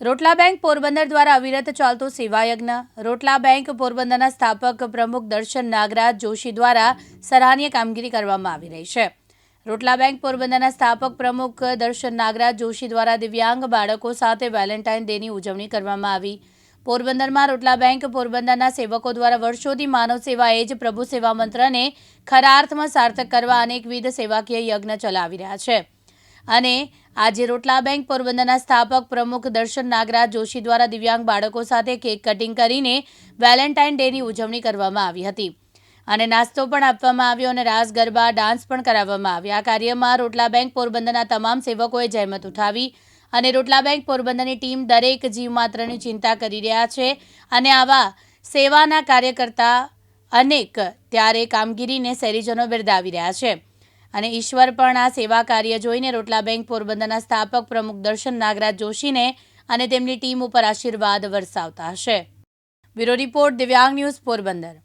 રોટલા બેંક પોરબંદર દ્વારા અવિરત ચાલતો સેવાયજ્ઞ. રોટલા બેંક પોરબંદરના સ્થાપક પ્રમુખ દર્શન નાગરાજ જોશી દ્વારા સરાહનીય કામગીરી કરવામાં આવી રહી છે. રોટલા બેંક પોરબંદરના સ્થાપક પ્રમુખ દર્શન નાગરાજ જોશી દ્વારા દિવ્યાંગ બાળકો સાથે વેલેન્ટાઇન ડેની ઉજવણી કરવામાં આવી. પોરબંદરમાં રોટલા બેંક પોરબંદરના સેવકો દ્વારા વર્ષોથી માનવ સેવા એ જ પ્રભુ સેવા મંત્રને ખરા અર્થમાં સાર્થક કરવા અનેકવિધ સેવાકીય યજ્ઞ ચલાવી રહ્યા છે. અને આજે રોટલા બેંક પોરબંદરના સ્થાપક પ્રમુખ દર્શન નાગરાજ જોશી દ્વારા દિવ્યાંગ બાળકો સાથે કેક કટિંગ કરીને વેલેન્ટાઇન ડેની ઉજવણી કરવામાં આવી હતી અને નાસ્તો પણ આપવામાં આવ્યો અને રાસ ગરબા ડાન્સ પણ કરાવવામાં આવ્યા. આ કાર્યમાં રોટલા બેંક પોરબંદરના તમામ સેવકોએ જહેમત ઉઠાવી અને રોટલા બેંક પોરબંદરની ટીમ દરેક જીવમાત્રની ચિંતા કરી રહ્યા છે અને આવા સેવાના કાર્યકર્તા અનેક ત્યારે કામગીરીને શહેરીજનો બિરદાવી રહ્યા છે અને ઈશ્વર પણ આ સેવા કાર્ય જોઈને રોટલા બેંક પોરબંદરના સ્થાપક પ્રમુખ દર્શન નાગરાજ જોશીને અને તેમની ટીમ ઉપર આશીર્વાદ વરસાવતા હશે. બ્યુરો રિપોર્ટ, દિવ્યાંગ ન્યૂઝ, પોરબંદર.